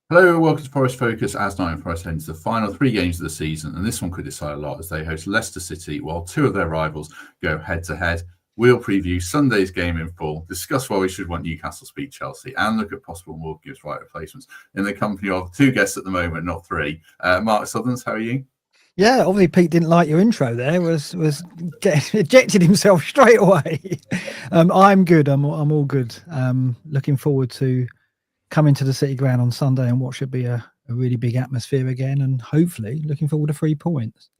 Hello, welcome to Forest Focus as Nottingham Forest head into the final three games of the season, and this one could decide a lot as they host Leicester City while two of their rivals go head-to-head. We'll preview Sunday's game in full, discuss why we should want Newcastle to beat Chelsea, and look at possible Morgan Gibbs-White replacements in the company of two guests at the moment, not three. Mark Sutherns, how are you? Yeah, obviously Pete didn't like your intro there, was getting ejected himself straight away. I'm good, I'm all good. Looking forward to coming to the City Ground on Sunday and what should be a really big atmosphere again, and hopefully looking forward to 3 points.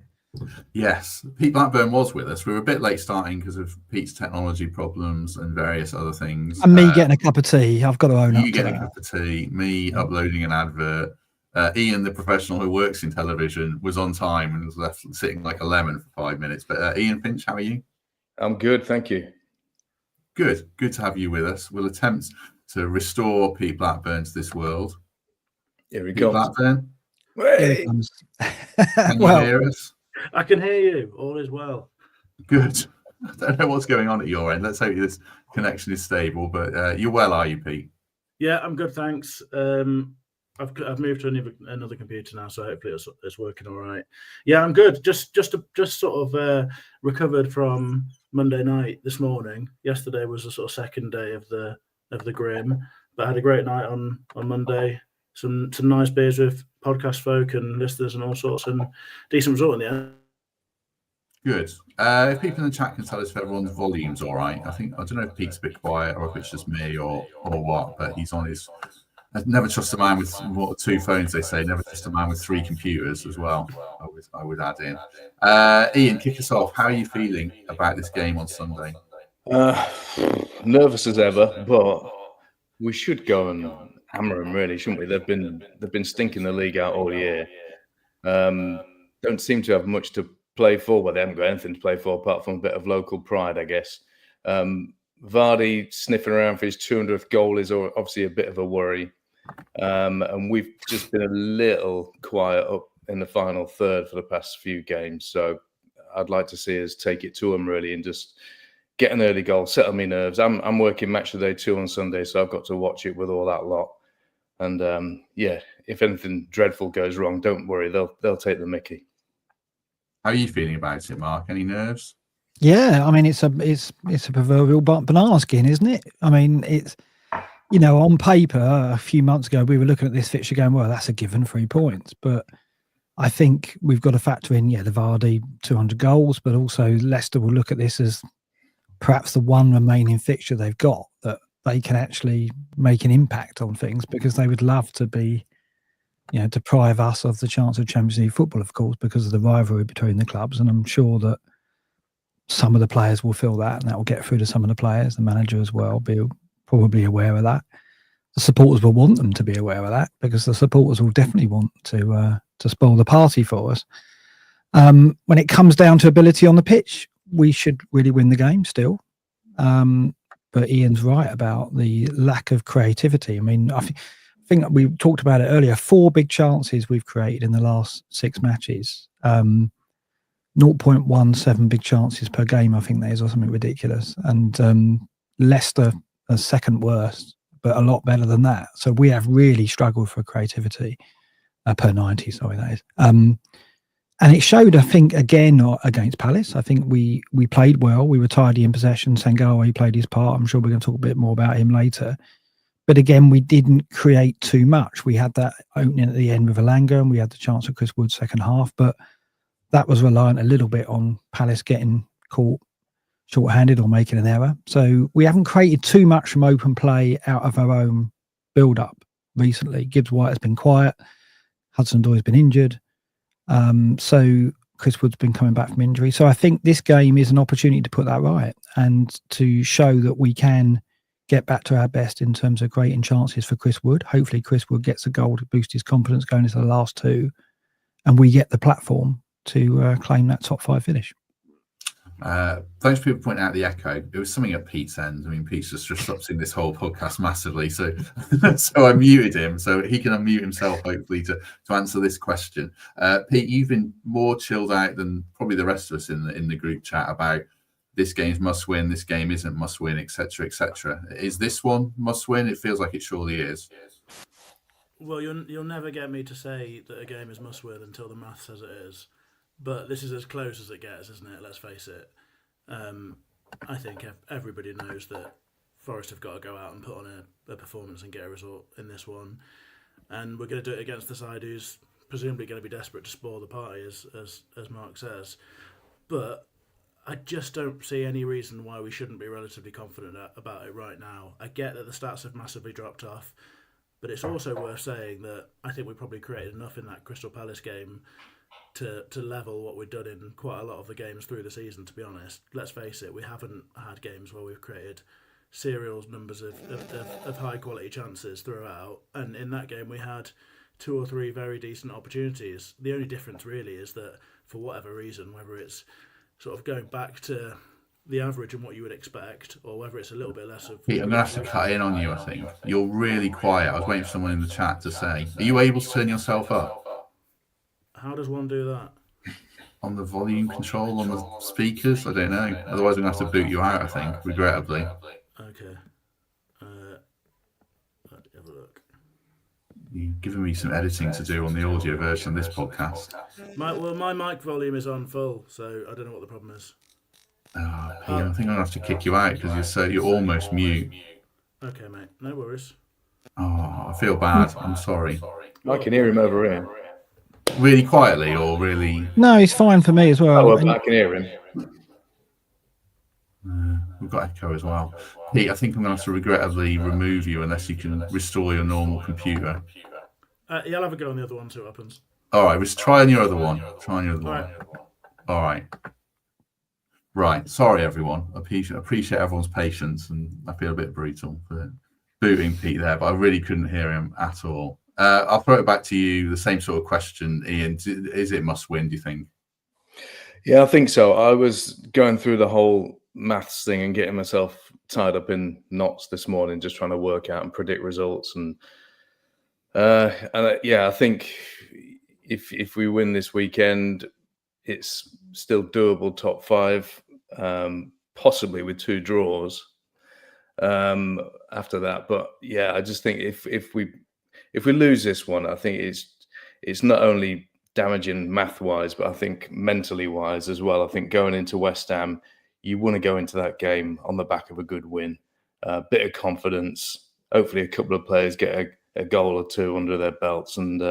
Yes, Pete Blackburn was with us. We were a bit late starting because of Pete's technology problems and various other things. And me getting a cup of tea, I've got to own up to that. You getting a cup of tea, me uploading an advert. Ian, the professional who works in television, was on time and was left sitting like a lemon for 5 minutes. But Ian Finch, how are you? I'm good, thank you. Good to have you with us. We'll attempt to restore Pete Blackburn to this world. Here we Pete go. Blackburn, Hey! can you hear us? I can hear you. All is well. Good. I don't know what's going on at your end. Let's hope this connection is stable. But you're well, are you, Pete? Yeah, I'm good, thanks. I've moved to another computer now, so hopefully it's working all right. Yeah, I'm good. Just sort of recovered from Monday night this morning. Yesterday was the sort of second day of the grim, but I had a great night on Monday. Some nice beers with podcast folk and listeners and all sorts, and decent result in the end. Good. If people in the chat can tell us if everyone's volume's all right. I don't know if Pete's a bit quiet or if it's just me or what, but he's on his. I never trust a man with 2 phones, they say. Never trust a man with 3 computers as well, I would add in. Ian, kick us off. How are you feeling about this game on Sunday? Nervous as ever, but we should go and hammer them, really, shouldn't we? They've been stinking the league out all year. Don't seem to have much to play for, but they haven't got anything to play for apart from a bit of local pride, I guess. Vardy sniffing around for his 200th goal is obviously a bit of a worry. And we've just been a little quiet up in the final third for the past few games. So I'd like to see us take it to them, really, and just get an early goal, settle me nerves. I'm working match of the day 2 on Sunday, so I've got to watch it with all that lot. And yeah, if anything dreadful goes wrong, don't worry, they'll take the mickey. How are you feeling about it, Mark? Any nerves? Yeah, I mean it's a proverbial banana skin, isn't it? I mean it's, on paper a few months ago we were looking at this fixture going, well, that's a given 3 points, but I think we've got to factor in the Vardy 200 goals, but also Leicester will look at this as perhaps the one remaining fixture they've got that they can actually make an impact on things, because they would love to be, deprive us of the chance of Champions League football, of course, because of the rivalry between the clubs. And I'm sure that some of the players will feel that, and that will get through to some of the players. The manager as well be probably aware of that. The supporters will want them to be aware of that, because the supporters will definitely want to spoil the party for us. When it comes down to ability on the pitch, we should really win the game still. But Ian's right about the lack of creativity. I mean, I think we talked about it earlier. 4 big chances we've created in the last 6 matches. 0.17 big chances per game, I think that is, or something ridiculous. And Leicester are second worst, but a lot better than that. So we have really struggled for creativity per 90. Sorry, that is. And it showed, I think, again against Palace. I think we played well. We were tidy in possession. Sengawa played his part. I'm sure we're going to talk a bit more about him later. But again, we didn't create too much. We had that opening at the end with Alanga, and we had the chance of Chris Wood's second half. But that was reliant a little bit on Palace getting caught short-handed or making an error. So we haven't created too much from open play out of our own build-up recently. Gibbs-White has been quiet. Hudson-Odoi has been injured. So Chris Wood's been coming back from injury. So I think this game is an opportunity to put that right and to show that we can get back to our best in terms of creating chances for Chris Wood. Hopefully Chris Wood gets a goal to boost his confidence going into the last 2, and we get the platform to claim that top 5 finish. Thanks for people pointing out the echo. It was something at Pete's end. I mean, Pete's just disrupting this whole podcast massively. So I muted him so he can unmute himself, hopefully, to answer this question. Pete, you've been more chilled out than probably the rest of us in the group chat about this game's must win, this game isn't must win, etc., etc. Is this one must win? It feels like it surely is. Well, you'll never get me to say that a game is must-win until the math says it is. But this is as close as it gets, isn't it? Let's face it. I think everybody knows that Forest have got to go out and put on a performance and get a result in this one. And we're going to do it against the side who's presumably going to be desperate to spoil the party, as Mark says. But I just don't see any reason why we shouldn't be relatively confident about it right now. I get that the stats have massively dropped off, but it's also worth saying that I think we probably created enough in that Crystal Palace game to level what we've done in quite a lot of the games through the season, to be honest. Let's face it, we haven't had games where we've created serial numbers of high-quality chances throughout, and in that game we had 2 or 3 very decent opportunities. The only difference really is that for whatever reason, whether it's sort of going back to the average and what you would expect, or whether it's a little bit less of... Pete, I'm going to have to cut in on you, I think. You're really quiet. I was waiting for someone in the chat to say, are you able to turn yourself up? How does one do that? On the volume control on the speakers? I don't know. Otherwise, I'm going to have to boot you out, I think, regrettably. Okay. Let's have a look. You've given me some editing to do on the audio version of this podcast. My mic volume is on full, so I don't know what the problem is. Oh, Pete, I think I'm going to have to kick you out because you're almost mute. Okay, mate. No worries. Oh, I feel bad. I'm sorry. I can hear him over here. Really quietly or really... No, it's fine for me as well. Oh, well, I can hear him. We've got echo as well. Pete, I think I'm going to have to regrettably remove you unless you can restore your normal computer. Yeah, I'll have a go on the other one, see what happens. All right, let's try on your other one. Right. All right. Right. Sorry, everyone. I appreciate everyone's patience, and I feel a bit brutal for booting Pete there, but I really couldn't hear him at all. I'll throw it back to you. The same sort of question, Ian. Is it must win, do you think? Yeah, I think so. I was going through the whole maths thing and getting myself tied up in knots this morning, just trying to work out and predict results. And I think if we win this weekend, it's still doable top 5, possibly with 2 draws after that. But yeah, I just think if we lose this one, I think it's not only damaging math-wise, but I think mentally-wise as well. I think going into West Ham, you want to go into that game on the back of a good win, a bit of confidence. Hopefully a couple of players get a goal or 2 under their belts. And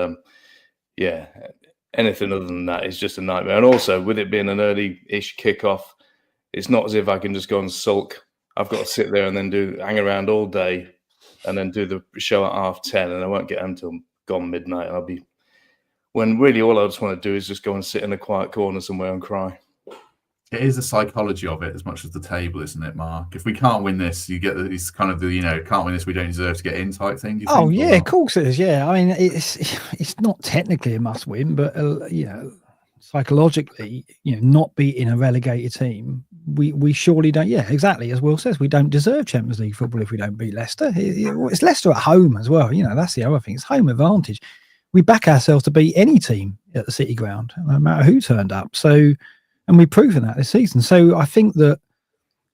anything other than that is just a nightmare. And also, with it being an early-ish kickoff, it's not as if I can just go and sulk. I've got to sit there and then hang around all day and then do the show at 10:30, and I won't get home till gone midnight. And when really all I just want to do is just go and sit in a quiet corner somewhere and cry. It is the psychology of it as much as the table, isn't it, Mark? If we can't win this, you get it's kind of the can't win this, we don't deserve to get in type thing. Do you think? Yeah, of course it is. Yeah, I mean it's not technically a must win, but psychologically, not beating a relegated team, we surely don't. Yeah, exactly. As Will says, we don't deserve Champions League football if we don't beat Leicester. It's Leicester at home as well. That's the other thing. It's home advantage. We back ourselves to beat any team at the City Ground, no matter who turned up. So, and we've proven that this season. So I think that,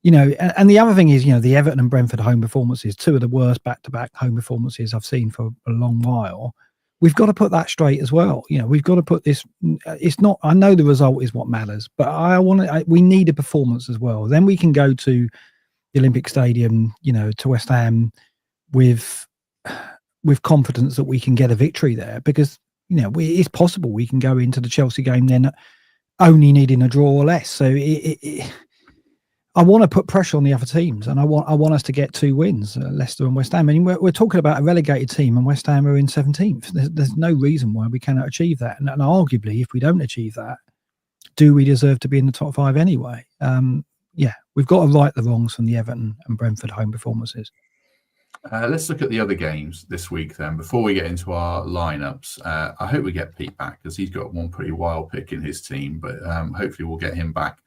and the other thing is, the Everton and Brentford home performances, 2 of the worst back-to-back home performances I've seen for a long while. We've got to put that straight as well. We've got to put this. It's not. I know the result is what matters, but we need a performance as well. Then we can go to the Olympic Stadium, to West Ham with confidence that we can get a victory there, because it's possible we can go into the Chelsea game then only needing a draw or less. So I want to put pressure on the other teams, and I want us to get 2 wins, Leicester and West Ham. I mean, we're talking about a relegated team, and West Ham are in 17th. There's no reason why we cannot achieve that. And arguably, if we don't achieve that, do we deserve to be in the top 5 anyway? We've got to right the wrongs from the Everton and Brentford home performances. Let's look at the other games this week then. Before we get into our lineups, I hope we get Pete back, because he's got one pretty wild pick in his team, but hopefully we'll get him back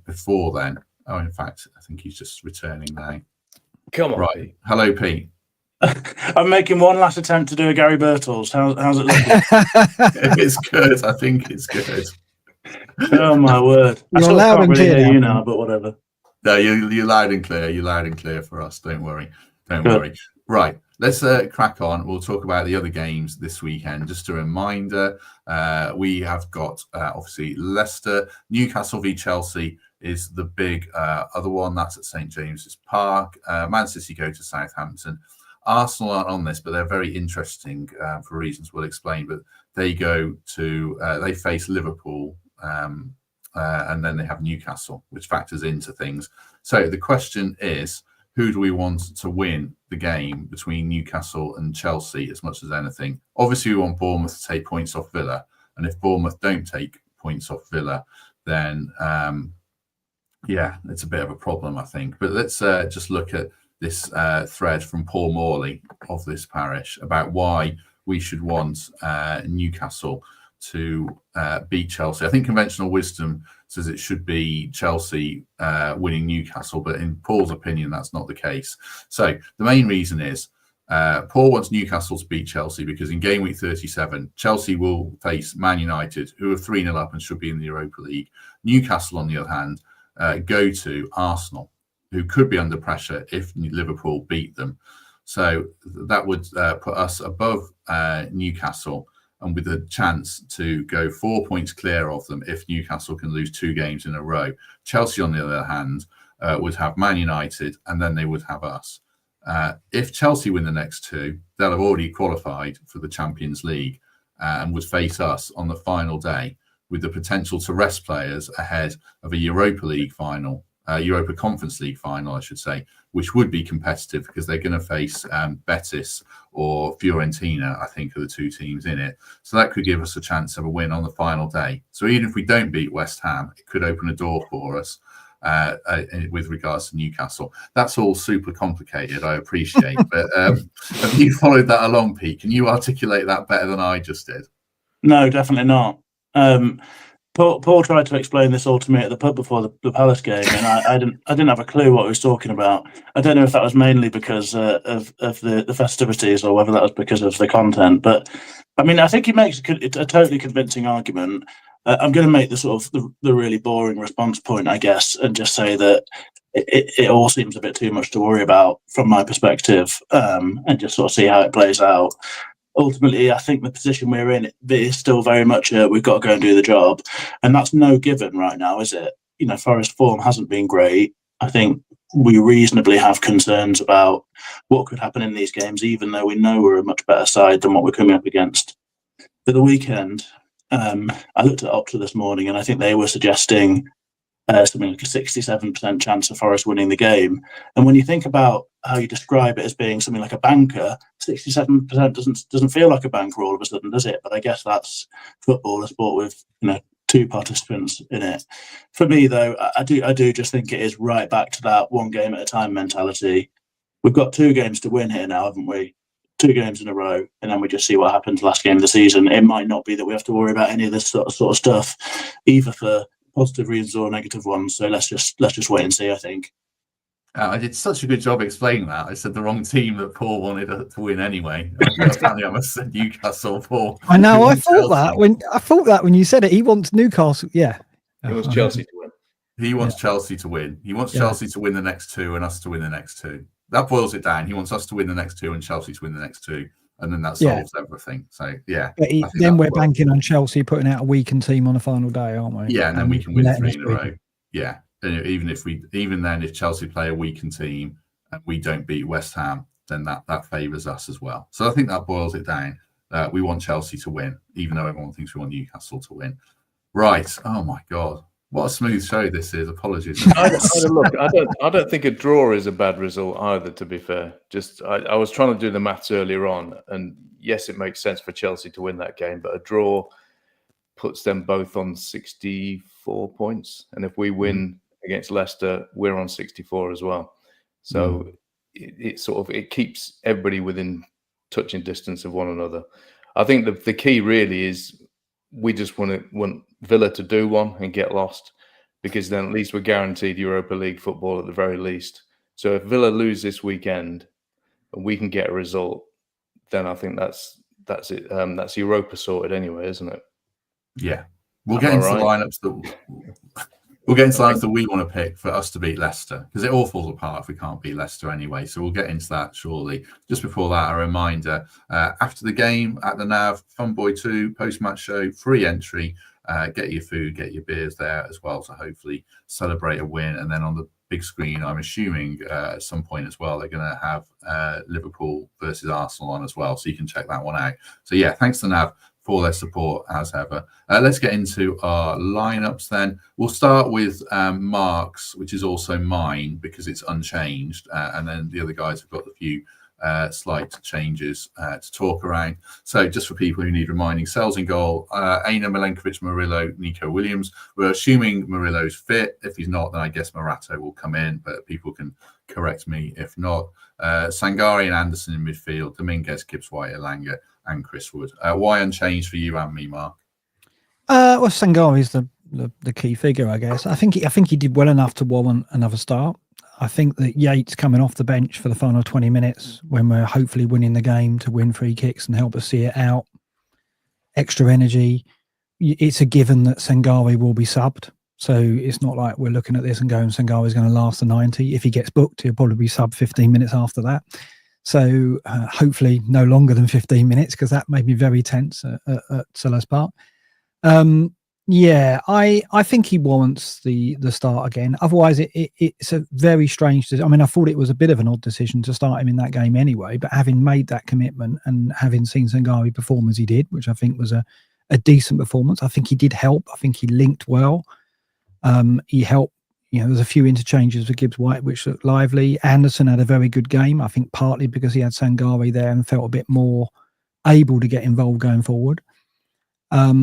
before then. Oh, in fact, I think he's just returning now. Come on, right. Pete. Hello, Pete. I'm making one last attempt to do a Gary Birtles. How's it looking? It's good. I think it's good. Oh my word! I You're still loud can't and really clear hear now. you now, but whatever. No, you're loud and clear. You're loud and clear for us. Don't worry. Don't worry. Right. let's crack on. We'll talk about the other games this weekend. Just a reminder, we have got obviously Leicester, Newcastle v Chelsea is the big other one. That's at St James's Park. Man City go to Southampton. Arsenal aren't on this, but they're very interesting for reasons we'll explain. But they go to they face Liverpool, and then they have Newcastle, which factors into things. So the question is, who do we want to win the game between Newcastle and Chelsea as much as anything? Obviously, we want Bournemouth to take points off Villa, and if Bournemouth don't take points off Villa, then yeah, it's a bit of a problem, I think. But let's just look at this thread from Paul Morley of this parish about why we should want Newcastle to beat Chelsea. I think conventional wisdom says it should be Chelsea winning Newcastle, but in Paul's opinion, that's not the case. So the main reason is Paul wants Newcastle to beat Chelsea because in game week 37, Chelsea will face Man United, who are 3-0 up and should be in the Europa League. Newcastle, on the other hand, go to Arsenal, who could be under pressure if Liverpool beat them. So that would put us above Newcastle and with a chance to go 4 points clear of them if Newcastle can lose 2 games in a row. Chelsea, on the other hand, would have Man United and then they would have us. If Chelsea win the next 2, they'll have already qualified for the Champions League and would face us on the final day with the potential to rest players ahead of a Europa League final, Europa Conference League final, I should say, which would be competitive because they're going to face Betis or Fiorentina, I think, are the 2 teams in it. So that could give us a chance of a win on the final day. So even if we don't beat West Ham, it could open a door for us with regards to Newcastle. That's all super complicated, I appreciate. But have you followed that along, Pete? Can you articulate that better than I just did? No, definitely not. Paul tried to explain this all to me at the pub before the Palace game, and I didn't have a clue what he was talking about. I don't know if that was mainly because of the festivities or whether that was because of the content. But I mean, I think he makes a totally convincing argument. I'm going to make the sort of the really boring response point, I guess, and just say that it all seems a bit too much to worry about from my perspective, and just sort of see how it plays out. Ultimately, I think the position we're in is still very much we've got to go and do the job, and that's no given right now, is it? You know, Forest form hasn't been great. I think we reasonably have concerns about what could happen in these games, even though we know we're a much better side than what we're coming up against. For the weekend, I looked at Opta this morning, and I think they were suggesting something like a 67% chance of Forest winning the game. And when you think about how you describe it as being something like a banker, 67% doesn't feel like a banker all of a sudden, does it? But I guess that's football, a sport with 2 participants in it. For me, though, I do just think it is right back to that one game at a time mentality. We've got 2 games to win here now, haven't we? 2 games in a row, and then we just see what happens last game of the season. It might not be that we have to worry about any of this sort of stuff, either for positive reasons or negative ones. So let's just wait and see, I think. I did such a good job explaining that. I said the wrong team that Paul wanted to win anyway. Apparently I must have said Newcastle. Paul. I know. I thought that when you said it. He wants Newcastle. Yeah, it was Chelsea to win. He wants Chelsea to win. He wants Chelsea to win the next 2 and us to win the next 2. That boils it down. He wants us to win the next 2 and Chelsea to win the next 2. And then that solves everything. So, yeah. But then we're banking on Chelsea putting out a weakened team on the final day, aren't we? Yeah, and then we can win 3 in a row. Yeah. And even then, if Chelsea play a weakened team and we don't beat West Ham, then that favours us as well. So I think that boils it down. We want Chelsea to win, even though everyone thinks we want Newcastle to win. Right. Oh, my God. What a smooth show this is. Apologies. I don't think a draw is a bad result either, to be fair. Just I was trying to do the maths earlier on, and yes, it makes sense for Chelsea to win that game, but a draw puts them both on 64 points. And if we win against Leicester, we're on 64 as well. So it keeps everybody within touching distance of one another. I think the key really is we just want Villa to do one and get lost, because then at least we're guaranteed Europa League football at the very least. So if Villa lose this weekend and we can get a result, then I think that's it. That's Europa sorted anyway, isn't it? Yeah. We'll get into the lineups We'll get into the lines that we want to pick for us to beat Leicester, because it all falls apart if we can't beat Leicester anyway. So we'll get into that shortly. Just before that, a reminder, after the game at the NAV, Funboy 2, post-match show, free entry. Get your food, get your beers there as well to hopefully celebrate a win. And then on the big screen, I'm assuming at some point as well, they're going to have Liverpool versus Arsenal on as well. So you can check that one out. So yeah, thanks to NAV for their support as ever. Let's get into our lineups then. We'll start with Mark's, which is also mine because it's unchanged. And then the other guys have got a few slight changes to talk around. So just for people who need reminding, Sells in goal, Aina, Milenkovic, Murillo, Nico Williams. We're assuming Murillo's fit. If he's not, then I guess Morata will come in, but people can correct me if not. Sangare and Anderson in midfield, Dominguez, Gibbs-White, Elanga, and Chris Wood. Why unchanged for you and me, Mark? Well, Sangare is the key figure, I guess. I think he did well enough to warrant another start. I think that Yates coming off the bench for the final 20 minutes when we're hopefully winning the game to win free kicks and help us see it out, extra energy. It's a given that Sangare will be subbed. So it's not like we're looking at this and going, Sangare is going to last the 90. If he gets booked, he'll probably be subbed 15 minutes after that. So hopefully no longer than 15 minutes, because that made me very tense at Selhurst Park. Yeah, I think he warrants the start again. Otherwise, it's a very strange decision. I mean, I thought it was a bit of an odd decision to start him in that game anyway, but having made that commitment and having seen Sangare perform as he did, which I think was a decent performance, I think he did help. I think he linked well. He helped. There was a few interchanges with Gibbs-White, which looked lively. Anderson had a very good game, I think partly because he had Sangare there and felt a bit more able to get involved going forward.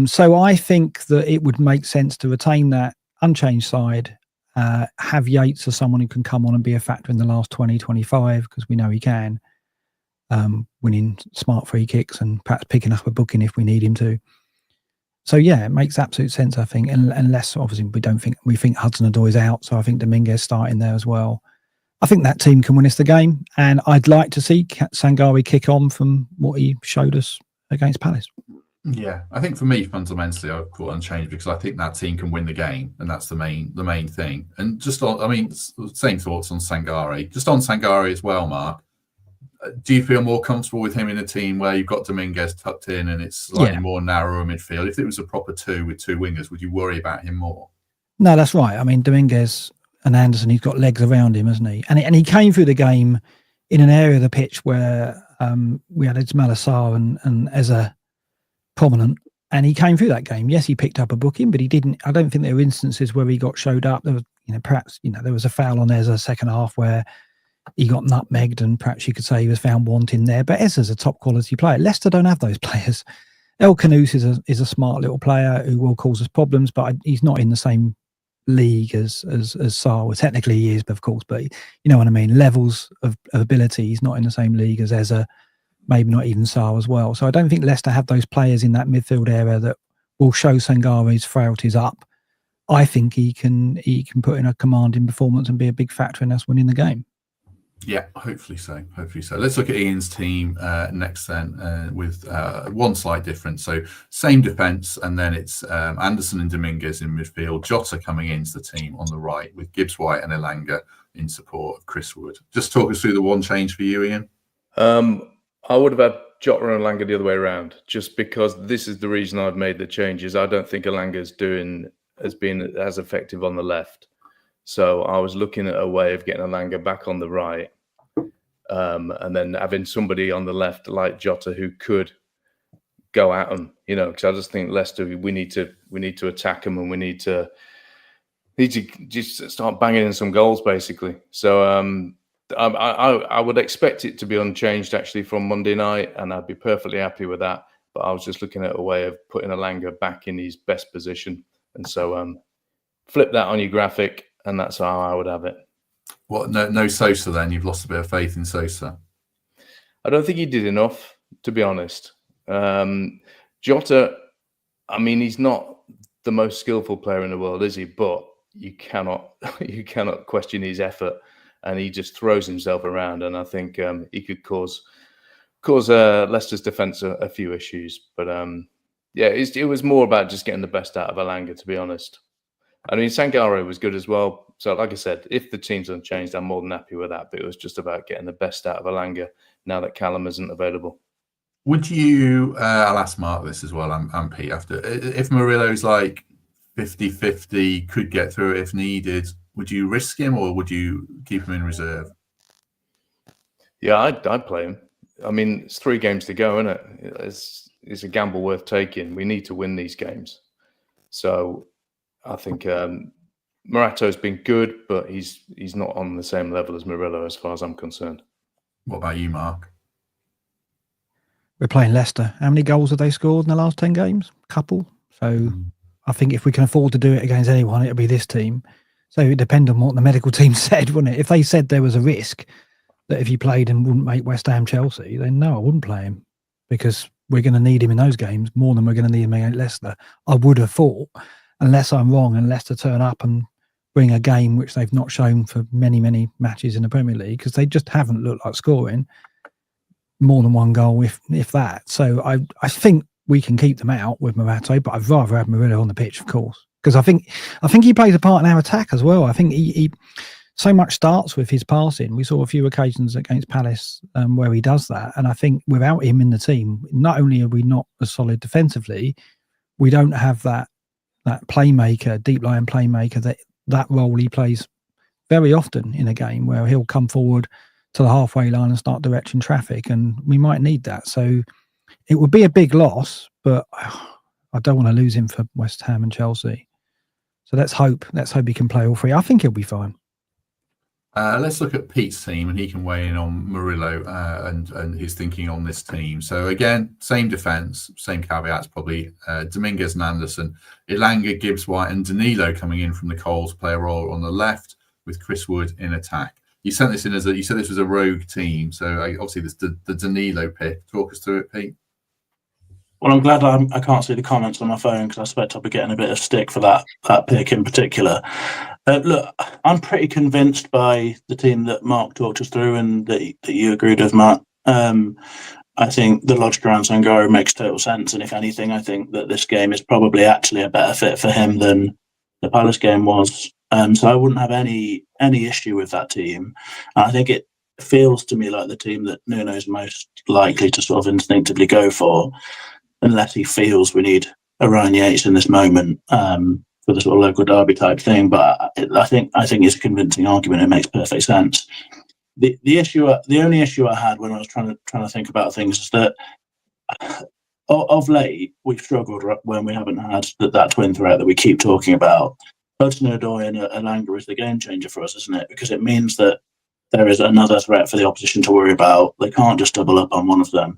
So I think that it would make sense to retain that unchanged side, have Yates as someone who can come on and be a factor in the last 20, 25, because we know he can, winning smart free kicks and perhaps picking up a booking if we need him to. So yeah, it makes absolute sense, I think, unless obviously we think Hudson-Odoi is out, so I think Dominguez starting there as well. I think that team can win us the game, and I'd like to see Sangare kick on from what he showed us against Palace. Yeah, I think for me, fundamentally, I've put unchanged because I think that team can win the game, and that's the main thing. And just on, same thoughts on Sangare. Just on Sangare as well, Mark. Do you feel more comfortable with him in a team where you've got Dominguez tucked in and it's slightly more narrower midfield? If it was a proper two with two wingers, would you worry about him more? No, that's right. I mean, Dominguez and Anderson, he's got legs around him, hasn't he? And he came through the game in an area of the pitch where we had Ismail Assar and Eza prominent, and he came through that game. Yes, he picked up a booking, but he didn't. I don't think there were instances where he got showed up. There was, perhaps there was a foul on Eza second half where he got nutmegged, and perhaps you could say he was found wanting there. But Eza's a top quality player. Leicester don't have those players. El Khanous is a smart little player who will cause us problems, but he's not in the same league as Sarr. Well, technically he is, but of course, but you know what I mean. Levels of ability, he's not in the same league as Eza. Maybe not even Sarr as well. So I don't think Leicester have those players in that midfield area that will show Sangare's frailties up. I think he can put in a commanding performance and be a big factor in us winning the game. Yeah, hopefully so. Let's look at Ian's team next then with one slight difference. So same defence, and then it's Anderson and Dominguez in midfield. Jota coming into the team on the right with Gibbs-White and Elanga in support of Chris Wood. Just talk us through the one change for you, Ian. I would have had Jota and Elanga the other way around, just because this is the reason I've made the changes. I don't think Elanga's has been as effective on the left. So I was looking at a way of getting Elanga back on the right, and then having somebody on the left like Jota who could go at them, because I just think Leicester, we need to attack them, and we need to just start banging in some goals, basically. So I would expect it to be unchanged actually from Monday night, and I'd be perfectly happy with that. But I was just looking at a way of putting Elanga back in his best position, and so flip that on your graphic, and that's how I would have it. What? No Sosa then? You've lost a bit of faith in Sosa? I don't think he did enough, to be honest. Jota, I mean, he's not the most skillful player in the world, is he? But you cannot question his effort. And he just throws himself around, and I think he could cause Leicester's defence a few issues. But it was more about just getting the best out of Elanga, to be honest. I mean, Sangare was good as well. So, like I said, if the team's unchanged, I'm more than happy with that. But it was just about getting the best out of Elanga now that Callum isn't available. Would you, I'll ask Mark this as well, and Pete after, if Murillo's like 50-50, could get through it if needed, would you risk him or would you keep him in reserve? Yeah, I'd play him. I mean, it's 3 games to go, isn't it? It's a gamble worth taking. We need to win these games. So I think Morato's been good, but he's not on the same level as Murillo as far as I'm concerned. What about you, Mark? We're playing Leicester. How many goals have they scored in the last 10 games? A couple. So I think if we can afford to do it against anyone, it'll be this team. So it depends on what the medical team said, wouldn't it? If they said there was a risk that if he played and wouldn't make West Ham Chelsea, then no, I wouldn't play him, because we're going to need him in those games more than we're going to need him against Leicester. I would have thought, unless I'm wrong and Leicester turn up and bring a game which they've not shown for many, many matches in the Premier League, because they just haven't looked like scoring more than 1 goal, if that. So I think we can keep them out with Morato, but I'd rather have Murillo on the pitch, of course, because I think he plays a part in our attack as well. I think he so much starts with his passing. We saw a few occasions against Palace where he does that, and I think without him in the team, not only are we not as solid defensively, we don't have that playmaker, deep line playmaker, that role he plays very often in a game, where he'll come forward to the halfway line and start directing traffic, and we might need that. So it would be a big loss, but I don't want to lose him for West Ham and Chelsea. So let's hope he can play all 3. I think he'll be fine. Let's look at Pete's team, and he can weigh in on Murillo and his thinking on this team. So again, same defence, same caveats probably. Dominguez and Anderson, Elanga, Gibbs-White and Danilo coming in from the Coles, play a role on the left with Chris Wood in attack. You sent this in you said this was a rogue team. So obviously there's the Danilo pick. Talk us through it, Pete. Well, I'm glad I can't see the comments on my phone, because I suspect I'll be getting a bit of stick for that pick in particular. Look, I'm pretty convinced by the team that Mark talked us through and that you agreed with, Matt. I think the logic around Sangare makes total sense, and if anything, I think that this game is probably actually a better fit for him than the Palace game was. So I wouldn't have any issue with that team. And I think it feels to me like the team that Nuno's most likely to sort of instinctively go for, unless he feels we need a Ryan Yates in this moment for the sort of local derby type thing. But I think it's a convincing argument. It makes perfect sense. The only issue I had when I was trying to think about things is that of late we've struggled when we haven't had that twin threat that we keep talking about. Hudson-Odoi and Elanga is the game changer for us, isn't it? Because it means that there is another threat for the opposition to worry about. They can't just double up on one of them.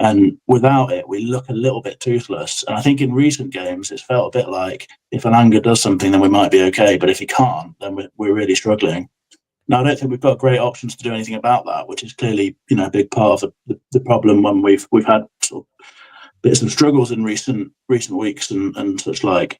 And without it, we look a little bit toothless. And I think in recent games, it's felt a bit like if Elanga does something, then we might be okay. But if he can't, then we're really struggling. Now, I don't think we've got great options to do anything about that, which is clearly, a big part of the problem when we've had sort of bits of struggles in recent weeks and such like.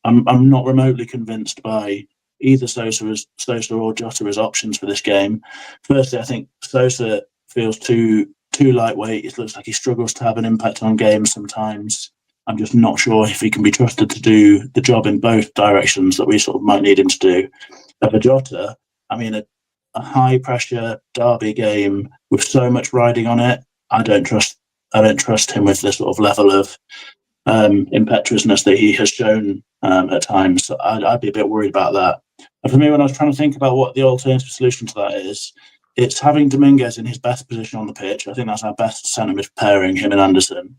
I'm not remotely convinced by either Sosa or Jota as options for this game. Firstly, I think Sosa feels too lightweight. It looks like he struggles to have an impact on games sometimes. I'm just not sure if he can be trusted to do the job in both directions that we sort of might need him to do. For Jota, I mean, a high pressure derby game with so much riding on it, I don't trust him with the sort of level of impetuousness that he has shown at times. So I'd be a bit worried about that. And for me, when I was trying to think about what the alternative solution to that is, it's having Dominguez in his best position on the pitch. I think that's our best centre mid pairing, him and Anderson.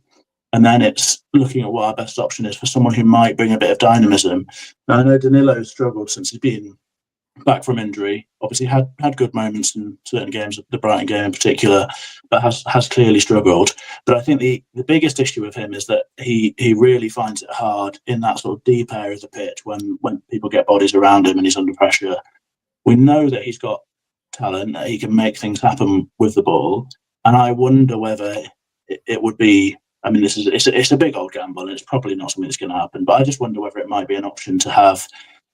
And then it's looking at what our best option is for someone who might bring a bit of dynamism. Now, I know Danilo's struggled since he's been back from injury. Obviously had good moments in certain games, the Brighton game in particular, but has clearly struggled. But I think the biggest issue with him is that he really finds it hard in that sort of deep area of the pitch when people get bodies around him and he's under pressure. We know that he's got talent, that he can make things happen with the ball, and I wonder whether it would be, I mean, it's a big old gamble and it's probably not something that's going to happen, but I just wonder whether it might be an option to have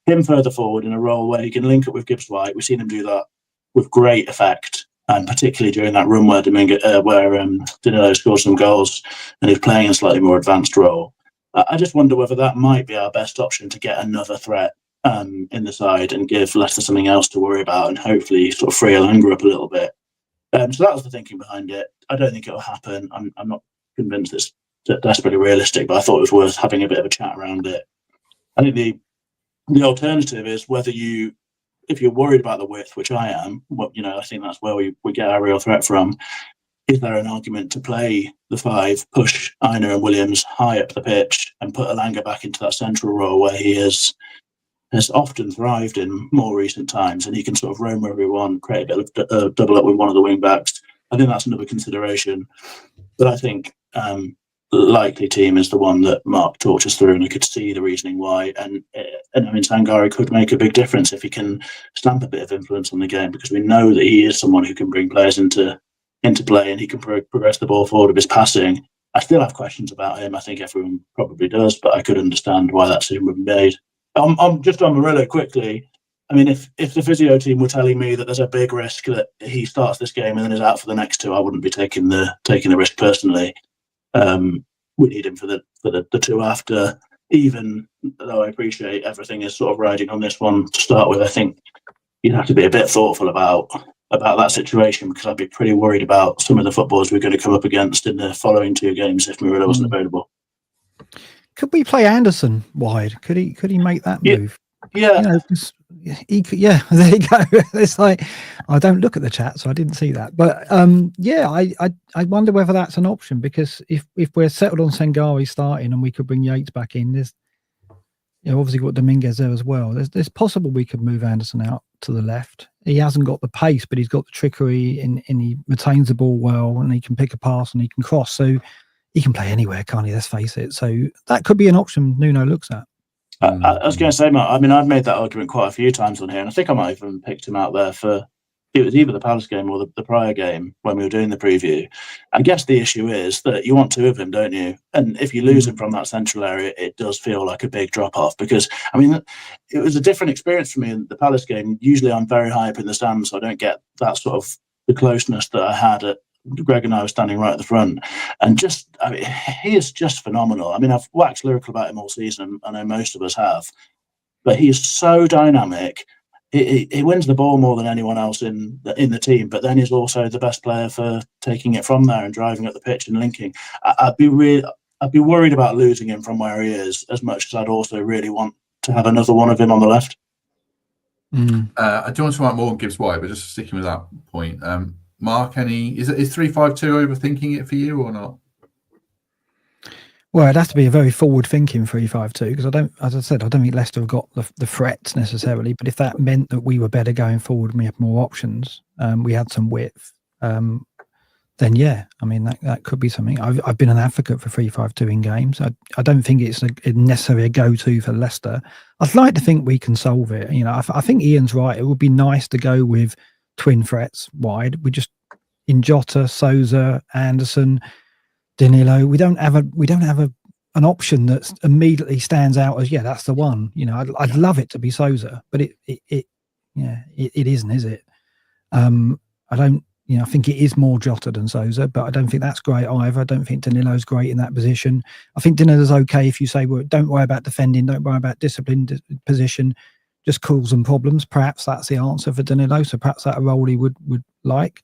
him further forward in a role where he can link up with Gibbs-White. We've seen him do that with great effect, and particularly during that run where Danilo scored some goals and he's playing in a slightly more advanced role. I just wonder whether that might be our best option to get another threat in the side and give Leicester something else to worry about, and hopefully sort of free Elanga up a little bit. So that was the thinking behind it. I don't think it'll happen. I'm not convinced it's desperately realistic, but I thought it was worth having a bit of a chat around it. I think the alternative is whether if you're worried about the width, which I am, I think that's where we get our real threat from. Is there an argument to play the 5, push Aina and Williams high up the pitch, and put Elanga back into that central role where he has often thrived in more recent times, and he can sort of roam wherever he wants, create a bit of double up with one of the wing backs? I think that's another consideration. But I think the likely team is the one that Mark talked us through, and I could see the reasoning why. And I mean, Sangare could make a big difference if he can stamp a bit of influence on the game, because we know that he is someone who can bring players into play, and he can progress the ball forward with his passing. I still have questions about him. I think everyone probably does, but I could understand why that decision would be made. Just on Murillo quickly, I mean, if the physio team were telling me that there's a big risk that he starts this game and then is out for the next 2, I wouldn't be taking the risk personally. We need him for the 2 after, even though I appreciate everything is sort of riding on this one to start with. I think you'd have to be a bit thoughtful about that situation, because I'd be pretty worried about some of the footballers we're going to come up against in the following 2 games if Murillo wasn't available. Could we play Anderson wide? Could he make that move? Yeah. He could, yeah, there you go. It's like, I don't look at the chat, so I didn't see that. But I wonder whether that's an option, because if we're settled on Sangare starting and we could bring Yates back in, there's obviously got Dominguez there as well. There's possible we could move Anderson out to the left. He hasn't got the pace, but he's got the trickery, and he retains the ball well, and he can pick a pass and he can cross. So he can play anywhere, can't he? Let's face it. So that could be an option Nuno looks at. I was going to say, Mark, I mean, I've made that argument quite a few times on here, and I think I might have even picked him out there for, it was either the Palace game or the prior game when we were doing the preview. I guess the issue is that you want 2 of him, don't you? And if you lose him from that central area, it does feel like a big drop-off, because, I mean, it was a different experience for me in the Palace game. Usually I'm very high up in the stands, so I don't get that sort of the closeness that I had at Greg and I were standing right at the front, and he is just phenomenal. I mean, I've waxed lyrical about him all season. I know most of us have, but he is so dynamic. He wins the ball more than anyone else in the team, but then he's also the best player for taking it from there and driving up the pitch and linking. I'd be worried about losing him from where he is, as much as I'd also really want to have another one of him on the left. I do want to write Morgan Gibbs-White, but just sticking with that point. Mark, is 3-5-2 overthinking it for you or not? Well, it has to be a very forward-thinking 3-5-2, because as I said, I don't think Leicester have got the threats necessarily. But if that meant that we were better going forward and we had more options, we had some width, then yeah, I mean that could be something. I've been an advocate for 3-5-2 in games. I don't think it's necessarily a go-to for Leicester. I'd like to think we can solve it. I think Ian's right. It would be nice to go with twin threats wide. We just, in Jota, Sousa, Anderson, Danilo, we don't have an option that immediately stands out as that's the one. I'd love it to be Sousa, but it isn't, is it? I don't. I think it is more Jota than Sousa, but I don't think that's great either. I don't think Danilo's great in that position. I think Danilo's okay if you say, well, don't worry about defending, don't worry about discipline, position, just cause them problems. Perhaps that's the answer for Danilo. So perhaps that's a role he would like.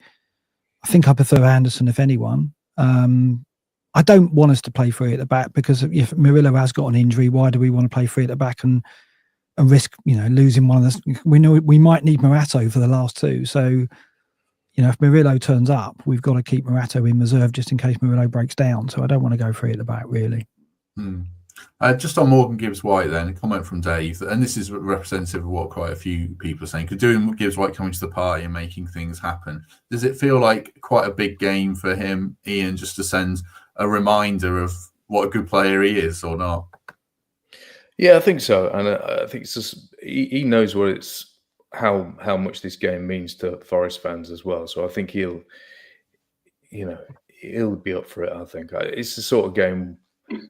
I think I prefer Anderson, if anyone. I don't want us to play 3 at the back, because if Murillo has got an injury, why do we want to play 3 at the back and risk, losing one of us? We know we might need Morato for the last 2. So, if Murillo turns up, we've got to keep Morato in reserve just in case Murillo breaks down. So I don't want to go 3 at the back, really. Just on Morgan Gibbs-White then, a comment from Dave, and this is representative of what quite a few people are saying, because doing Gibbs-White coming to the party and making things happen, does it feel like quite a big game for him, Ian, just to send a reminder of what a good player he is, or not? Yeah, I think so. And I think it's just, he knows what how much this game means to Forest fans as well. So I think he'll be up for it. I think it's the sort of game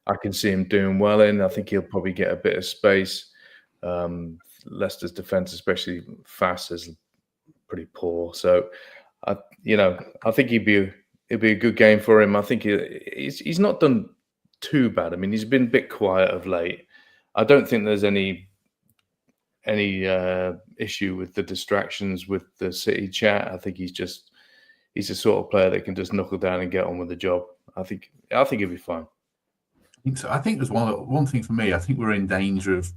I can see him doing well in. I think he'll probably get a bit of space. Leicester's defence, especially fast, is pretty poor. So I think it'd be a good game for him. I think he's not done too bad. I mean, he's been a bit quiet of late. I don't think there's any issue with the distractions with the City chat. I think he's the sort of player that can just knuckle down and get on with the job. I think he'll be fine. I think so. I think there's one thing for me. I think we're in danger of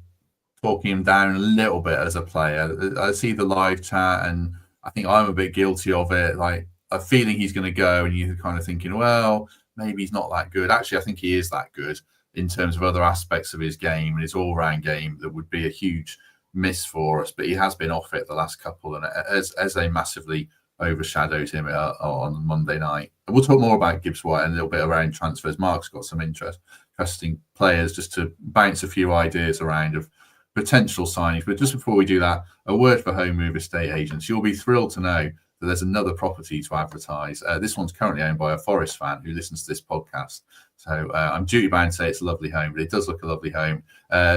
talking him down a little bit as a player. I see the live chat, and I think I'm a bit guilty of it. Like, a feeling he's going to go, and you're kind of thinking, well, maybe he's not that good. Actually, I think he is that good in terms of other aspects of his game and his all-round game. That would be a huge miss for us, but he has been off it the last couple, and as they massively overshadowed him on Monday night. And we'll talk more about Gibbs-White and a little bit around transfers. Mark's got some interesting players just to bounce a few ideas around of potential signings. But just before we do that, a word for home move estate agents. You'll be thrilled to know that there's another property to advertise. This one's currently owned by a Forest fan who listens to this podcast. So I'm duty bound to say it's a lovely home, but it does look a lovely home.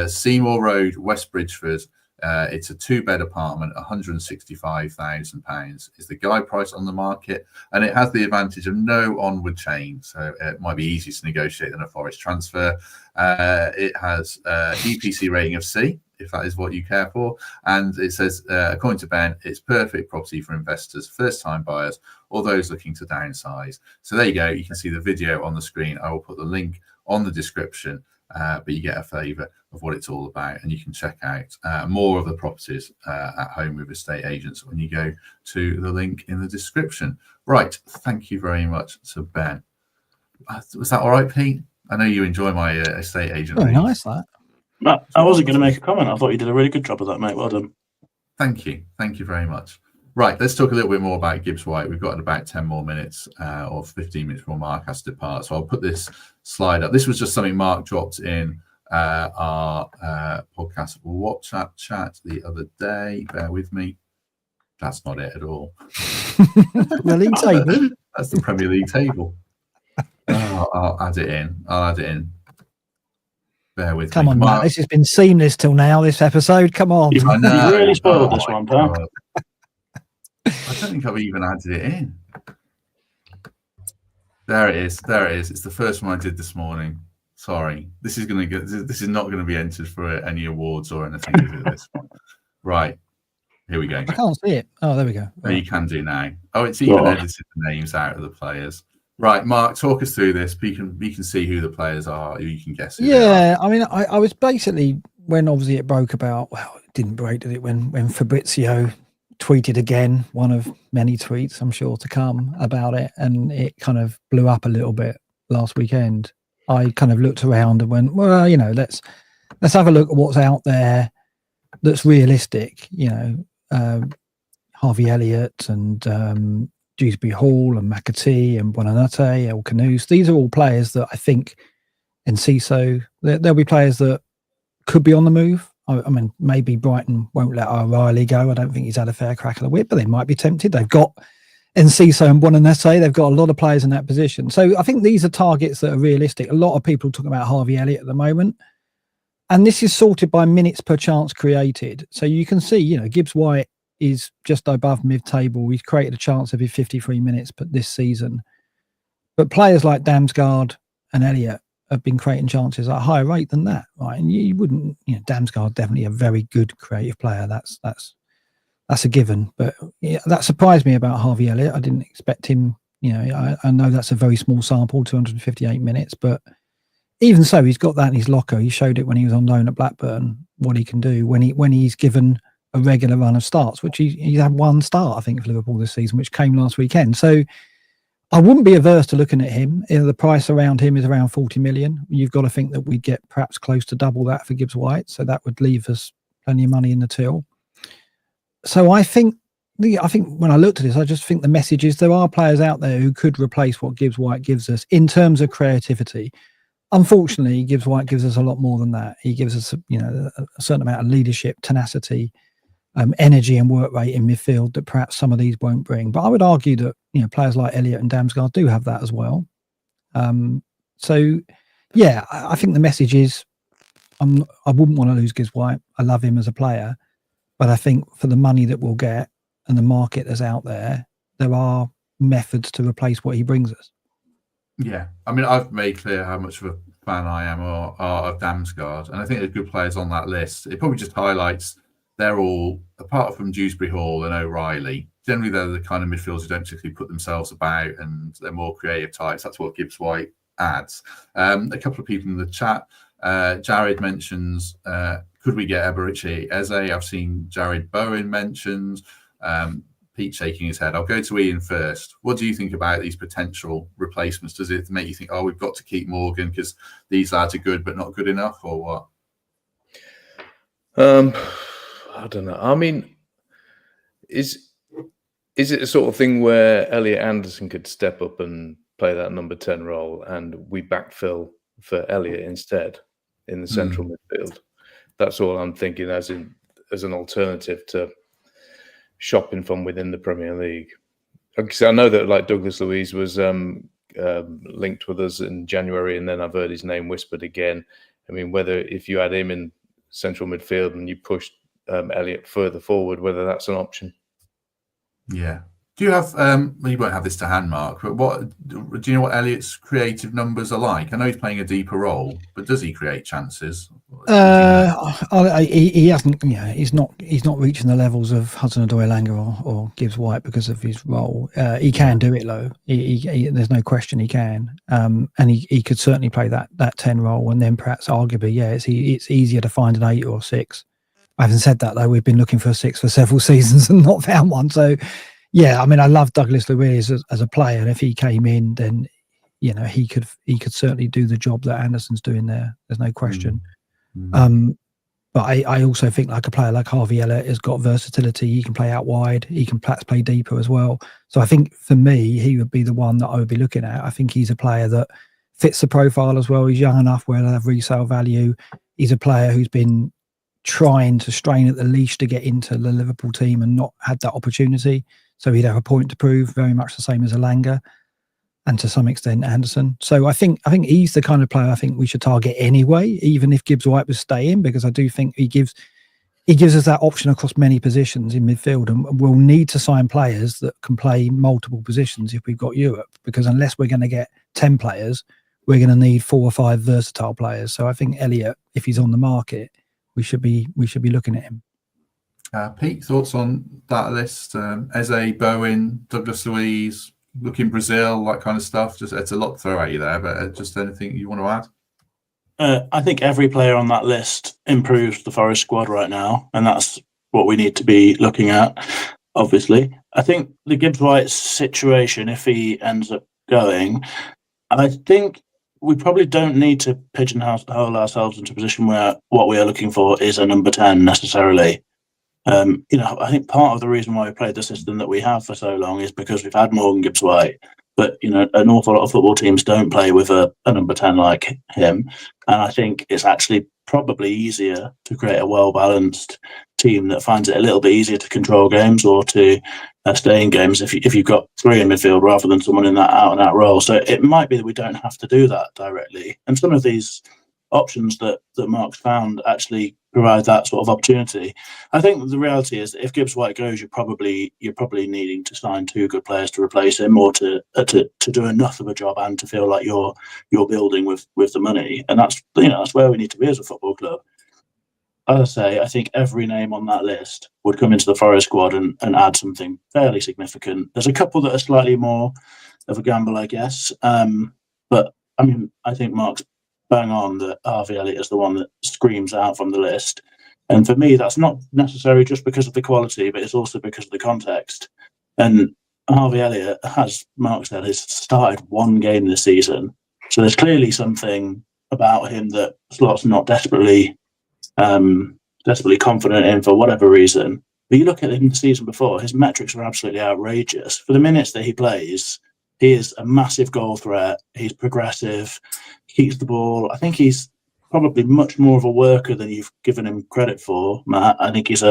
Seymour Road, West Bridgeford. It's a 2-bed apartment, £165,000 is the guide price on the market, and it has the advantage of no onward chain, so it might be easier to negotiate than a Forest transfer. It has EPC rating of C, if that is what you care for, and it says, according to Ben, it's perfect property for investors, first-time buyers, or those looking to downsize. So there you go. You can see the video on the screen. I will put the link on the description. But you get a flavour of what it's all about, and you can check out more of the properties at home with estate agents when you go to the link in the description. Right, thank you very much to Ben. Was that all right, Pete? I know you enjoy my estate agent. Very nice, that. No, I wasn't going to make a comment. I thought you did a really good job of that, mate. Well done. Thank you very much. Right, let's talk a little bit more about Gibbs-White. We've got about 10 more minutes or 15 minutes before Mark has to depart. So I'll put this slide up. This was just something Mark dropped in our podcast WhatsApp chat the other day. Bear with me. That's not it at all. The league table. That's the Premier League table. Oh, I'll add it in. Bear with me. Come on, Matt. This has been seamless till now, this episode. Come on. You really spoiled this one, pal. I don't think I've even added it in. There it is. It's the first one I did this morning. Sorry. This is not going to be entered for any awards or anything, is it, this one? Right. Here we go. I can't see it. Oh, there we go. Oh, you can do now. Oh, it's even edited the names out of the players. Right, Mark, talk us through this. We can see who the players are. You can guess who they are. I mean, I was basically, when obviously it broke about, well, it didn't break, did it? When Fabrizio tweeted again, one of many tweets I'm sure to come about it, and it kind of blew up a little bit last weekend. I kind of looked around and went, well, let's have a look at what's out there that's realistic. Harvey Elliott and Dewsbury Hall and McAtee and Buonanotte, El Canus. These are all players that I think, Enciso, there'll be players that could be on the move. I mean, maybe Brighton won't let O'Reilly go. I don't think he's had a fair crack of the whip, but they might be tempted. They've got Enciso and Buonanotte. They've got a lot of players in that position. So I think these are targets that are realistic. A lot of people talking about Harvey Elliott at the moment. And this is sorted by minutes per chance created. So you can see, Gibbs-White is just above mid-table. He's created a chance every 53 minutes this season. But players like Damsgaard and Elliott have been creating chances at a higher rate than that, right? And you wouldn't, Damsgaard definitely a very good creative player. That's a given. But that surprised me about Harvey Elliott. I didn't expect him. I know that's a very small sample, 258 minutes, but even so, he's got that in his locker. He showed it when he was on loan at Blackburn, what he can do when he's given a regular run of starts, which he's had one start, I think, for Liverpool this season, which came last weekend. So I wouldn't be averse to looking at him. The price around him is around 40 million. You've got to think that we'd get perhaps close to double that for Gibbs-White. So that would leave us plenty of money in the till. So I think when I looked at this, I just think the message is there are players out there who could replace what Gibbs-White gives us in terms of creativity. Unfortunately, Gibbs-White gives us a lot more than that. He gives us, a certain amount of leadership, tenacity, energy and work rate in midfield that perhaps some of these won't bring. But I would argue that players like Elliott and Damsgaard do have that as well. So yeah, I think the message is I wouldn't want to lose Gibbs-White. I love him as a player, but I think for the money that we'll get and the market that's out there are methods to replace what he brings us. Yeah, I mean, I've made clear how much of fan I am are of Damsgaard, and I think there's good players on that list. It probably just highlights they're all, apart from Dewsbury Hall and O'Reilly, generally they're the kind of midfielders who don't particularly put themselves about, and they're more creative types. That's what Gibbs-White adds. A couple of people in the chat. Jared mentions, could we get Eberici Eze? I've seen Jared Bowen mentioned. Pete shaking his head. I'll go to Ian first. What do you think about these potential replacements? Does it make you think, oh, we've got to keep Morgan because these lads are good but not good enough, or what? I don't know. I mean, is it a sort of thing where Elliot Anderson could step up and play that number 10 role, and we backfill for Elliot instead in the central midfield? That's all I'm thinking, as an alternative to shopping from within the Premier League. Because I know that like Douglas Luiz was linked with us in January, and then I've heard his name whispered again. I mean, whether if you had him in central midfield and you pushed Elliot further forward, whether that's an option. Yeah. Do you have, well, you won't have this to hand, Mark, but do you know what Elliot's creative numbers are like? I know he's playing a deeper role, but does he create chances? He hasn't, he's not reaching the levels of Hudson-Odoi Langer or Gibbs-White because of his role. He can do it though. He there's no question he can. And he could certainly play that 10 role, and then perhaps arguably, it's easier to find an 8 or 6. I haven't said that though. We've been looking for a 6 for several seasons and not found one. So, yeah, I mean, I love Douglas Luiz as a player, and if he came in, then he could certainly do the job that Anderson's doing there. There's no question. But I also think like a player like Harvey Elliott has got versatility. He can play out wide. He can perhaps play deeper as well. So I think for me, he would be the one that I would be looking at. I think he's a player that fits the profile as well. He's young enough where he'll have resale value. He's a player who's been trying to strain at the leash to get into the Liverpool team and not had that opportunity. So he'd have a point to prove, very much the same as Elanga and to some extent Anderson. So I think he's the kind of player I think we should target anyway, even if Gibbs-White was staying, because I do think he gives us that option across many positions in midfield, and we'll need to sign players that can play multiple positions if we've got Europe, because unless we're going to get 10 players, we're going to need 4 or 5 versatile players. So I think Elliott, if he's on the market, we should be looking at him. Pete, thoughts on that list? Eze, Bowen, Douglas Luiz, looking Brazil, that kind of stuff. Just it's a lot to throw at you there, but just anything you want to add? I think every player on that list improves the Forest squad right now, and that's what we need to be looking at, obviously. I think the Gibbs-White situation, if he ends up going, I think we probably don't need to pigeonhole ourselves into a position where what we are looking for is a number 10 necessarily. I think part of the reason why we played the system that we have for so long is because we've had Morgan Gibbs-White, but an awful lot of football teams don't play with a number 10 like him, and I think it's actually probably easier to create a well-balanced team that finds it a little bit easier to control games or to stay in games if you've got 3 in midfield rather than someone in that out-and-out role. So it might be that we don't have to do that directly, and some of these options that Mark's found actually provide that sort of opportunity. I think the reality is if Gibbs-White goes, you're probably needing to sign 2 good players to replace him, or to do enough of a job and to feel like you're building with the money, and that's where we need to be as a football club. As I say, I think every name on that list would come into the Forest squad and add something fairly significant. There's a couple that are slightly more of a gamble, I guess, but I mean, I think Mark's bang on that Harvey Elliott is the one that screams out from the list. And for me, that's not necessarily just because of the quality, but it's also because of the context. And Harvey Elliott, as Mark said, has started 1 game this season. So there's clearly something about him that Slot's not desperately confident in for whatever reason. But you look at him the season before, his metrics are absolutely outrageous. For the minutes that he plays, he is a massive goal threat. He's progressive, keeps the ball. I think he's probably much more of a worker than you've given him credit for, Matt. I think he's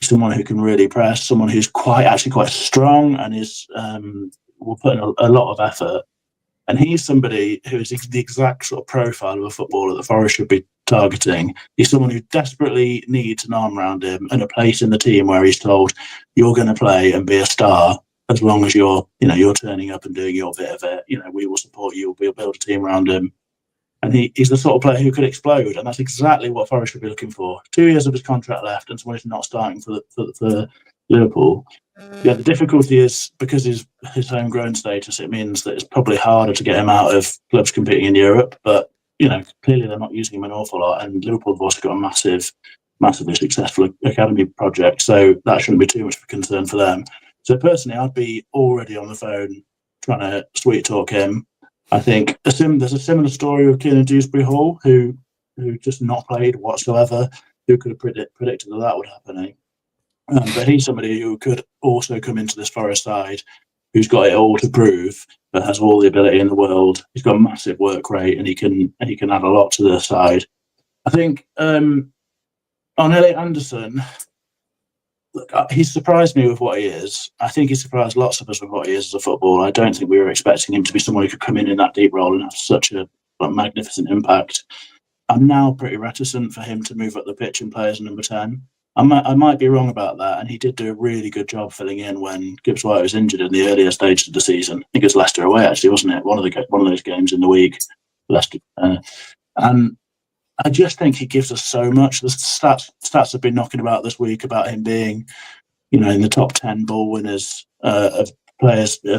someone who can really press, someone who's quite strong and will put in a lot of effort. And he's somebody who is the exact sort of profile of a footballer that Forest should be targeting. He's someone who desperately needs an arm around him and a place in the team where he's told, you're going to play and be a star. As long as you're turning up and doing your bit of it, we will support you. We'll build a team around him. And he's the sort of player who could explode, and that's exactly what Forest should be looking for. 2 years of his contract left, and someone who's not starting for Liverpool. Yeah, the difficulty is because his homegrown status, it means that it's probably harder to get him out of clubs competing in Europe. But clearly they're not using him an awful lot, and Liverpool have also got a massively successful academy project, so that shouldn't be too much of a concern for them. So personally, I'd be already on the phone trying to sweet talk him. I think there's a similar story with Kieran Dewsbury-Hall, who just not played whatsoever. Who could have predicted that would happen? But he's somebody who could also come into this Forest side, who's got it all to prove, but has all the ability in the world. He's got a massive work rate, and he can add a lot to the side. I think on Elliot Anderson, look, he's surprised me with what he is. I think he's surprised lots of us with what he is as a footballer. I don't think we were expecting him to be someone who could come in that deep role and have such a magnificent impact. I'm now pretty reticent for him to move up the pitch and play as number 10. I might be wrong about that, and he did do a really good job filling in when Gibbs-White was injured in the earlier stages of the season. I think it was Leicester away, actually, wasn't it? One of those games in the week, Leicester. And I just think he gives us so much. The stats have been knocking about this week about him being, in the top 10 ball winners of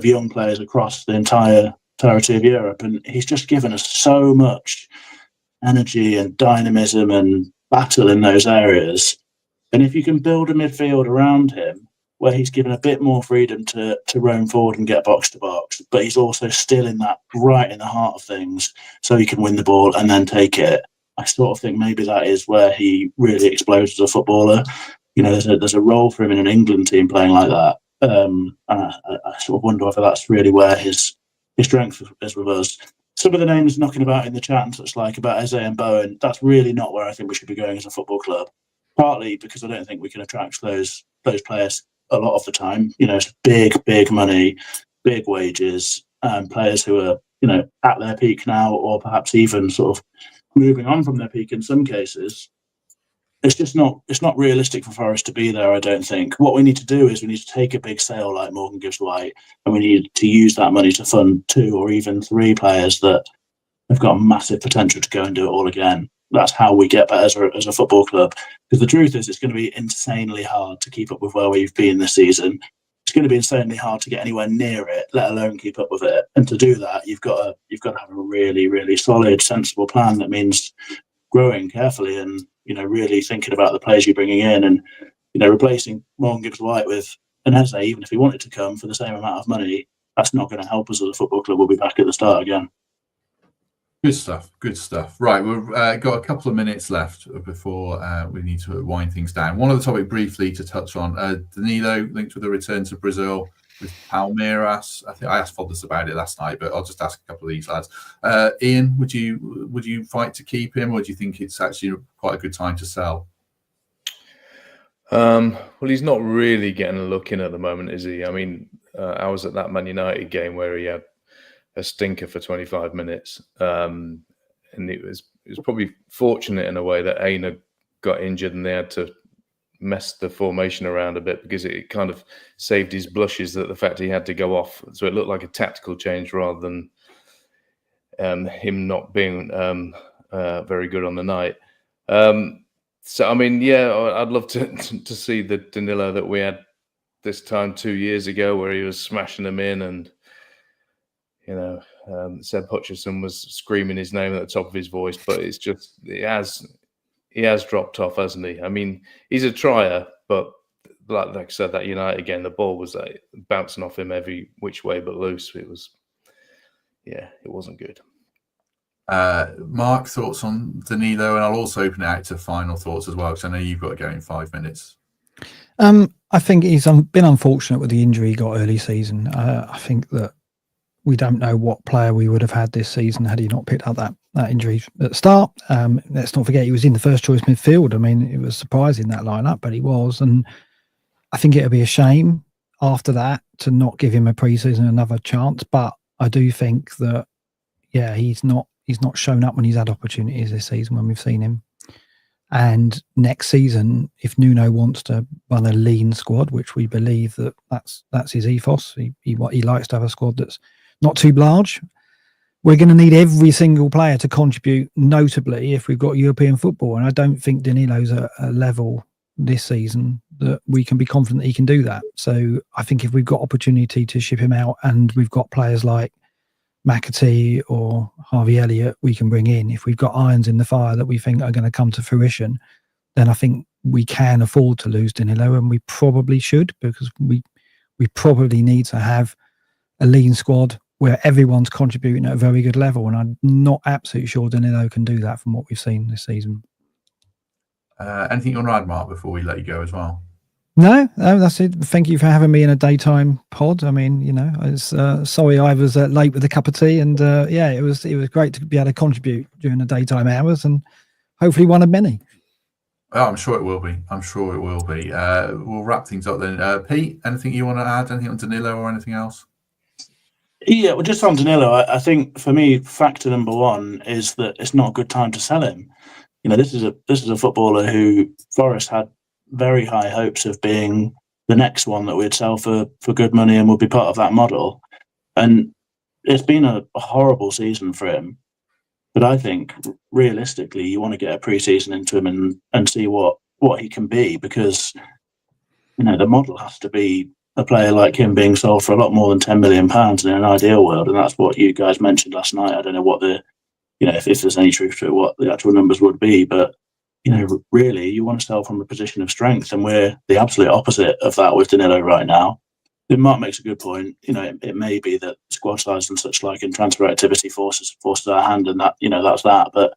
young players across the entirety of Europe, and he's just given us so much energy and dynamism and battle in those areas. And if you can build a midfield around him where he's given a bit more freedom to roam forward and get box to box, but he's also still in that right in the heart of things, so he can win the ball and then take it. I sort of think maybe that is where he really explodes as a footballer. There's a role for him in an England team playing like that. And I sort of wonder whether that's really where his strength is with us. Some of the names knocking about in the chat and such like about Eze and Bowen, that's really not where I think we should be going as a football club. Partly because I don't think we can attract those players a lot of the time. It's big money, big wages, players who are at their peak now, or perhaps even sort of moving on from their peak in some cases. It's not realistic for Forest to be there, I don't think. What we need to do is we need to take a big sale like Morgan Gibbs-White, and we need to use that money to fund 2 or even 3 players that have got massive potential to go and do it all again. That's how we get better as a football club. Because the truth is, it's going to be insanely hard to keep up with where we've been this season. It's going to be insanely hard to get anywhere near it, let alone keep up with it. And to do that, you've got to have a really, really solid, sensible plan that means growing carefully and really thinking about the players you're bringing in, and replacing Morgan Gibbs-White with an Eze, even if he wanted to come for the same amount of money, that's not going to help us as a football club. We'll be back at the start again. Good stuff. Right, we've got a couple of minutes left before we need to wind things down. One other topic briefly to touch on, Danilo linked with a return to Brazil with Palmeiras. I think I asked Fodders about it last night, but I'll just ask a couple of these lads. Ian, would you fight to keep him, or do you think it's actually quite a good time to sell? Well, he's not really getting a look in at the moment, is he? I mean, I was at that Man United game where he had a stinker for 25 minutes. And it was probably fortunate in a way that Aina got injured and they had to mess the formation around a bit, because it kind of saved his blushes that the fact he had to go off. So it looked like a tactical change rather than him not being very good on the night. So, I mean, yeah, I'd love to see the Danilo that we had this time 2 years ago, where he was smashing them in, and Seb Hutchison was screaming his name at the top of his voice, but it's just he has dropped off, hasn't he? I mean, he's a trier, but like I said, that United game, the ball was bouncing off him every which way but loose. It wasn't good. Mark, thoughts on Danilo, and I'll also open it out to final thoughts as well, because I know you've got to go in 5 minutes. I think he's been unfortunate with the injury he got early season. I think that we don't know what player we would have had this season had he not picked up that injury at the start. Let's not forget he was in the first choice midfield. I mean, it was surprising, that lineup, but he was. And I think it would be a shame after that to not give him a pre-season another chance. But I do think that, he's not shown up when he's had opportunities this season when we've seen him. And next season, if Nuno wants to run a lean squad, which we believe that's his ethos, he likes to have a squad that's not too large. we're going to need every single player to contribute notably if we've got European football. And I don't think Danilo's a level this season that we can be confident he can do that. So I think if we've got opportunity to ship him out and we've got players like McAtee or Harvey Elliott we can bring in, if we've got irons in the fire that we think are going to come to fruition, then I think we can afford to lose Danilo, and we probably should, because we probably need to have a lean squad where everyone's contributing at a very good level, and I'm not absolutely sure Danilo can do that from what we've seen this season. Anything you want to add, Mark, before we let you go as well? No, that's it. Thank you for having me in a daytime pod. I mean, you know, I was sorry I was late with a cup of tea, and yeah, it was great to be able to contribute during the daytime hours, and hopefully one of many. Oh, I'm sure it will be. We'll wrap things up then. Pete, anything you want to add? Anything on Danilo or anything else? Yeah, well, just on Danilo, I think for me, factor number one is that it's not a good time to sell him. You know, this is a footballer who Forest had very high hopes of being the next one that we'd sell for good money and would be part of that model. And it's been a horrible season for him. But I think realistically, you want to get a pre-season into him and see what he can be, because, you know, the model has to be a player like him being sold for a lot more than £10 million in an ideal world. And that's what you guys mentioned last night. I don't know what if there's any truth to it, what the actual numbers would be. But, you know, really, you want to sell from a position of strength. And we're the absolute opposite of that with Danilo right now. Then Mark makes a good point. You know, it may be that squad size and such like and transfer activity forces our hand, and that, you know, that's that. But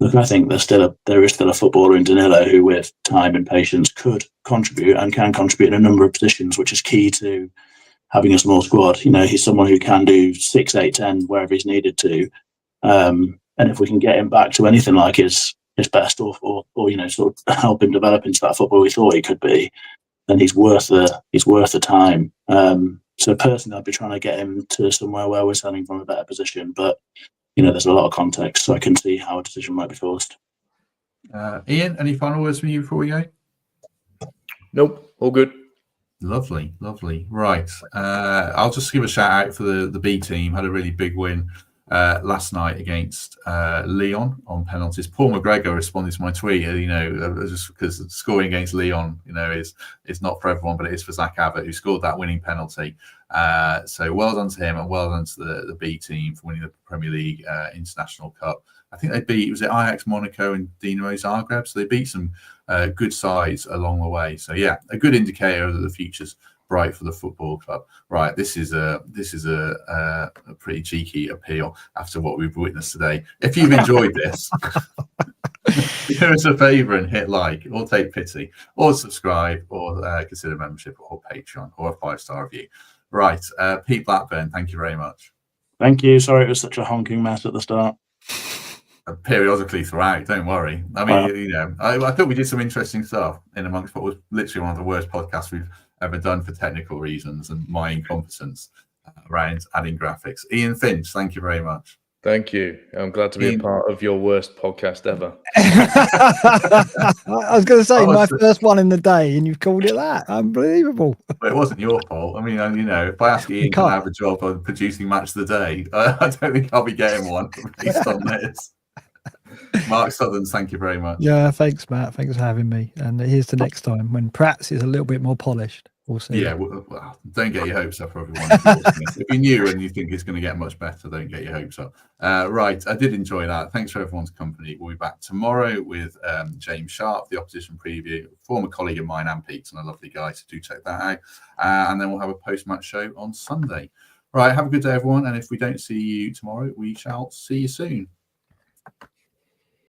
look, I think there is still a footballer in Danilo who, with time and patience, could contribute and can contribute in a number of positions, which is key to having a small squad. You know, he's someone who can do 6, 8, 10 wherever he's needed to. And if we can get him back to anything like his best, or you know, sort of help him develop into that football we thought he could be, then he's worth the time. So personally, I'd be trying to get him to somewhere where we're selling from a better position. But, you know, there's a lot of context, so I can see how a decision might be forced. Ian, any final words from you before we go? Nope, all good. Lovely. Right. I'll just give a shout out for the B team. Had a really big win last night against Lyon on penalties. Paul McGregor responded to my tweet, you know, just because scoring against Lyon, you know, is not for everyone, but it is for Zach Abbott, who scored that winning penalty. So well done to him, and well done to the B team for winning the Premier League International Cup. I think they beat, was it Ajax, Monaco and Dinamo Zagreb? So they beat some good sides along the way. So yeah, a good indicator that the future's bright for the football club. Right, this is a pretty cheeky appeal after what we've witnessed today. If you've enjoyed this, do us a favour and hit like, or take pity, or subscribe, or consider membership, or Patreon, or a 5-star review. Right, Pete Blackburn, thank you very much. Thank you. Sorry it was such a honking mess at the start. Periodically throughout, don't worry. I mean, you know, I thought we did some interesting stuff in amongst what was literally one of the worst podcasts we've ever done for technical reasons and my incompetence around adding graphics. Ian Finch, thank you very much. Thank you. I'm glad to be a part of your worst podcast ever. I was going to say, my first one in the day, and you've called it that. Unbelievable. But it wasn't your fault. I mean, you know, if I ask Ian to have a job on producing Match of the Day, I don't think I'll be getting one based on this. Mark Sutherns, thank you very much. Yeah, thanks, Matt. Thanks for having me. And here's to next time when Pratt's is a little bit more polished. We'll see. Yeah, well, don't get your hopes up for everyone. If you're new and you think it's going to get much better, don't get your hopes up. Right, I did enjoy that. Thanks for everyone's company. We'll be back tomorrow with James Sharp, the opposition preview, former colleague of mine and Pete's, and a lovely guy, so do check that out. And then we'll have a post-match show on Sunday. Right, have a good day, everyone. And if we don't see you tomorrow, we shall see you soon.